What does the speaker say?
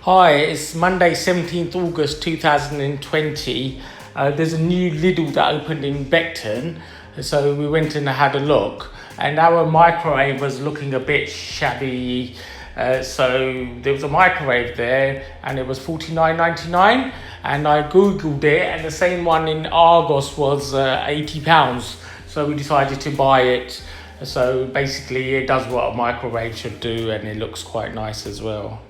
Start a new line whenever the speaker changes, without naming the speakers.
Hi, it's Monday 17th August 2020. There's a new Lidl that opened in Beckton, so we went and had a look, and our microwave was looking a bit shabby. So there was a microwave there and it was $49.99, and I googled it and the same one in Argos was £80. So we decided to buy it. So basically it does what a microwave should do and it looks quite nice as well.